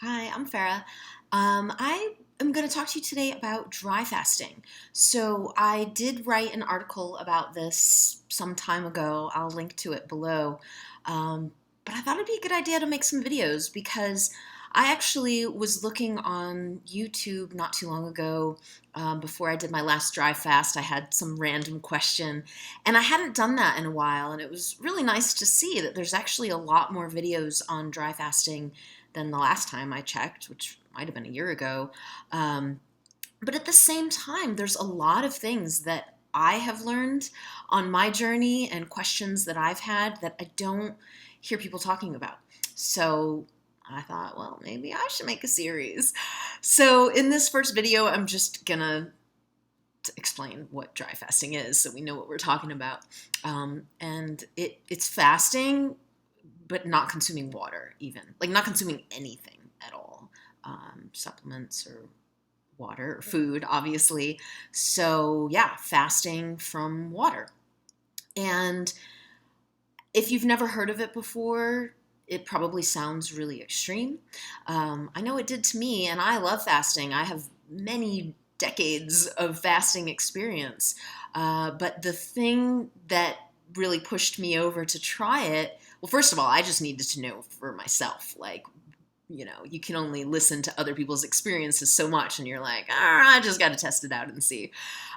Hi, I'm Farah. I am going to talk to you today about dry fasting. So, I did write an article about this some time ago. I'll link to it below. Um, but I thought it'd be a good idea to make some videos because I actually was looking on YouTube not too long ago. Before I did my last dry fast, I had some random question, and I hadn't done that in a while. And it was really nice to see that there's actually a lot more videos on dry fasting than the last time I checked, which might have been a year ago. Um, but at the same time, there's a lot of things that I have learned on my journey and questions that I've had that I don't hear people talking about. So I thought, well, maybe I should make a series. So in this first video, I'm just gonna explain what dry fasting is so we know what we're talking about. And it's fasting but not consuming water, even like not consuming anything at all, supplements or water or food, obviously. So yeah, fasting from water. And if you've never heard of it before, it probably sounds really extreme. I know it did to me, and I love fasting. I have many decades of fasting experience. But the thing that really pushed me over to try it, well, first of all, I just needed to know for myself. Like, you can only listen to other people's experiences so much, and you're like, I just got to test it out and see.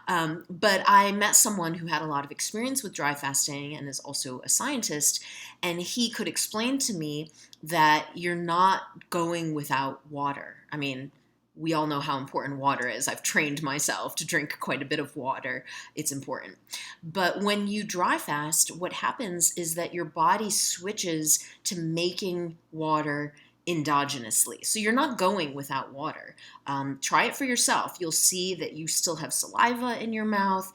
But I met someone who had a lot of experience with dry fasting and is also a scientist, and he could explain to me that you're not going without water. I mean, we all know how important water is. I've trained myself to drink quite a bit of water. It's important. But when you dry fast, what happens is that your body switches to making water endogenously. So you're not going without water. Try it for yourself. You'll see that you still have saliva in your mouth.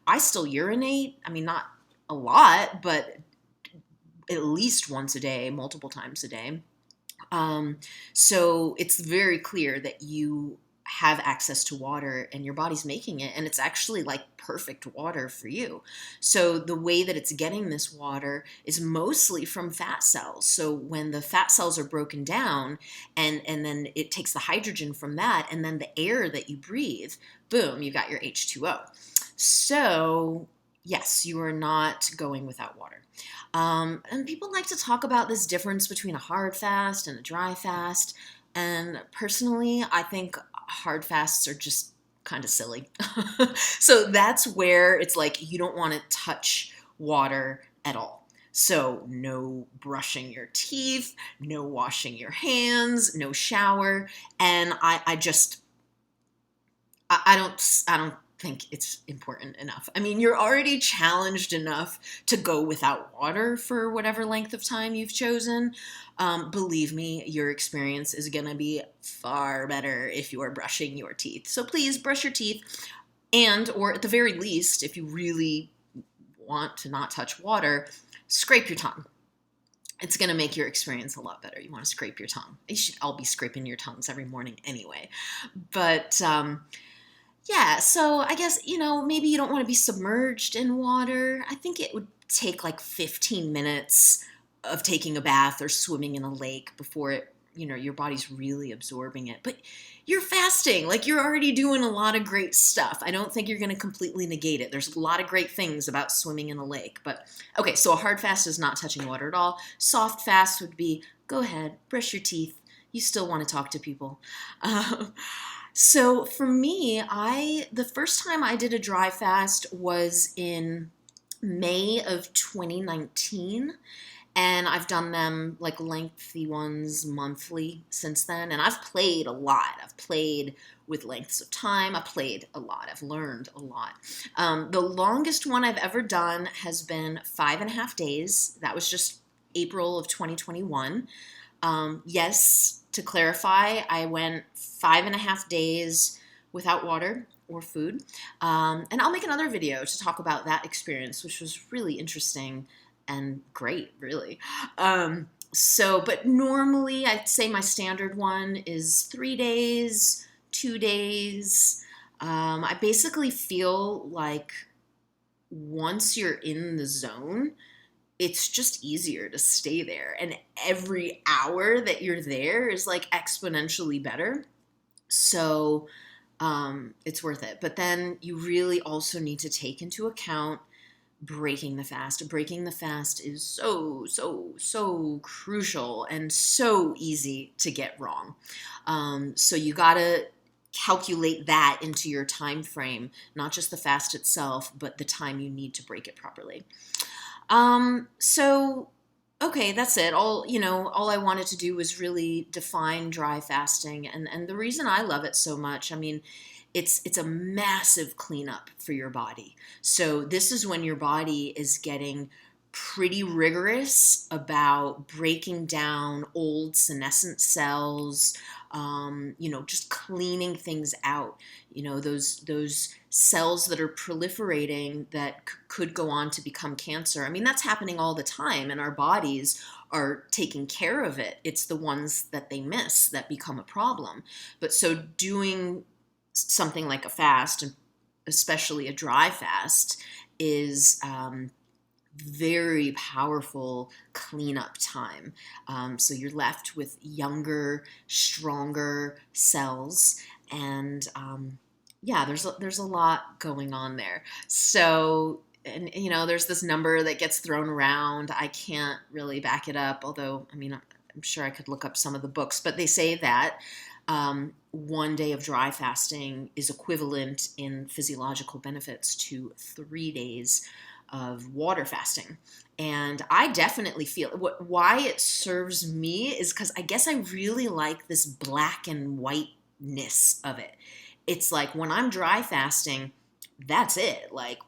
I still urinate. I mean, not a lot, but at least once a day, multiple times a day. So it's very clear that you have access to water and your body's making it, and it's actually like perfect water for you. So the way that it's getting this water is mostly from fat cells. So when the fat cells are broken down, and then it takes the hydrogen from that, and then the air that you breathe, boom, you got your H2O. So yes, you are not going without water. And people like to talk about this difference between a hard fast and a dry fast. And personally, I think hard fasts are just kind of silly. So that's where it's like you don't want to touch water at all. So no brushing your teeth, no washing your hands, no shower. And I don't think it's important enough. I mean, you're already challenged enough to go without water for whatever length of time you've chosen. Believe me, your experience is going to be far better if you are brushing your teeth. So please brush your teeth, and, or at the very least, if you really want to not touch water, scrape your tongue. It's going to make your experience a lot better. You want to scrape your tongue. You should all be scraping your tongues every morning anyway. But yeah, so I guess, maybe you don't want to be submerged in water. I think it would take like 15 minutes of taking a bath or swimming in a lake before your body's really absorbing it. But you're fasting, like you're already doing a lot of great stuff. I don't think you're going to completely negate it. There's a lot of great things about swimming in a lake. But okay, so a hard fast is not touching water at all. Soft fast would be go ahead, brush your teeth. You still want to talk to people. So for me, the first time I did a dry fast was in May of 2019, and I've done them like lengthy ones monthly since then, and I've played a lot. I've played with lengths of time. I played a lot. I've learned a lot. The longest one I've ever done has been 5.5 days. That was just April of 2021. Yes, to clarify, I went 5.5 days without water or food. And I'll make another video to talk about that experience, which was really interesting and great, really. But normally I'd say my standard one is 3 days, 2 days. I basically feel like once you're in the zone, it's just easier to stay there. And every hour that you're there is like exponentially better. So it's worth it. But then you really also need to take into account breaking the fast. Breaking the fast is so crucial and so easy to get wrong. So you got to calculate that into your time frame, not just the fast itself, but the time you need to break it properly. So okay, that's it. All I wanted to do was really define dry fasting, and the reason I love it so much, I mean, it's a massive cleanup for your body. So this is when your body is getting pretty rigorous about breaking down old senescent cells, just cleaning things out. Those cells that are proliferating that could go on to become cancer. I mean, that's happening all the time, and our bodies are taking care of it. It's the ones that they miss that become a problem. But so doing something like a fast, especially a dry fast, is very powerful cleanup time. So you're left with younger, stronger cells, and there's a lot going on there. So, and there's this number that gets thrown around. I can't really back it up, although I mean I'm sure I could look up some of the books, but they say that 1 day of dry fasting is equivalent in physiological benefits to 3 days of water fasting. And I definitely feel why it serves me is because I guess I really like this black and whiteness of it. It's like when I'm dry fasting, that's it. Like,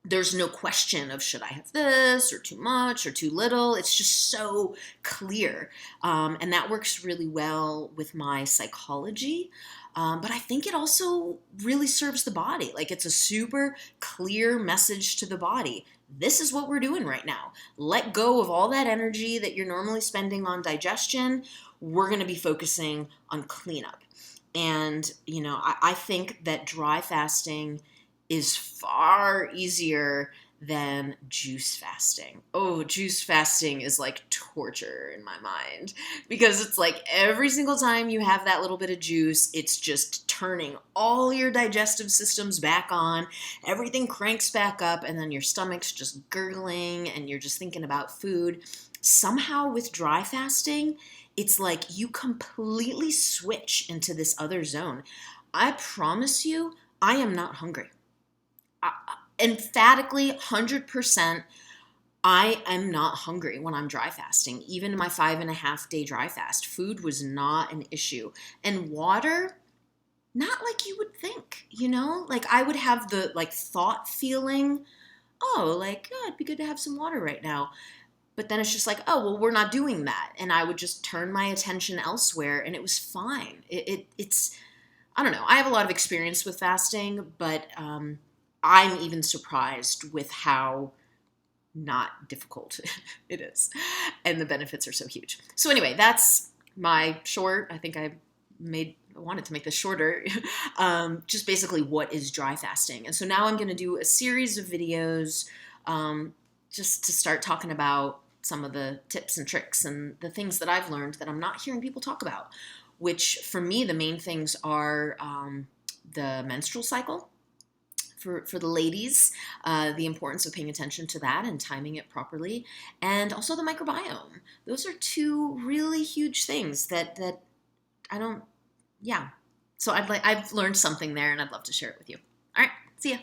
there's no question of should I have this or too much or too little. It's just so clear. And that works really well with my psychology. But I think it also really serves the body. Like, it's a super clear message to the body. This is what we're doing right now. Let go of all that energy that you're normally spending on digestion. We're going to be focusing on cleanup. And, I think that dry fasting is far easier than juice fasting. Oh, juice fasting is like torture in my mind, because it's like every single time you have that little bit of juice, it's just turning all your digestive systems back on. Everything cranks back up, and then your stomach's just gurgling and you're just thinking about food. Somehow with dry fasting, it's like you completely switch into this other zone. I promise you, I am not hungry. Emphatically, 100%, I am not hungry when I'm dry fasting. Even my 5.5 day dry fast, food was not an issue. And water, not like you would think, Like, I would have the thought feeling, it'd be good to have some water right now. But then it's just like, oh, well, we're not doing that. And I would just turn my attention elsewhere, and it was fine. It's, I don't know. I have a lot of experience with fasting, but I'm even surprised with how not difficult it is. And the benefits are so huge. So anyway, that's my short. I think I wanted to make this shorter. Just basically, what is dry fasting? And so now I'm going to do a series of videos just to start talking about some of the tips and tricks and the things that I've learned that I'm not hearing people talk about, which for me, the main things are the menstrual cycle. For the ladies, the importance of paying attention to that and timing it properly, and also the microbiome. Those are two really huge things that I don't, yeah. So I've learned something there, and I'd love to share it with you. All right, see ya.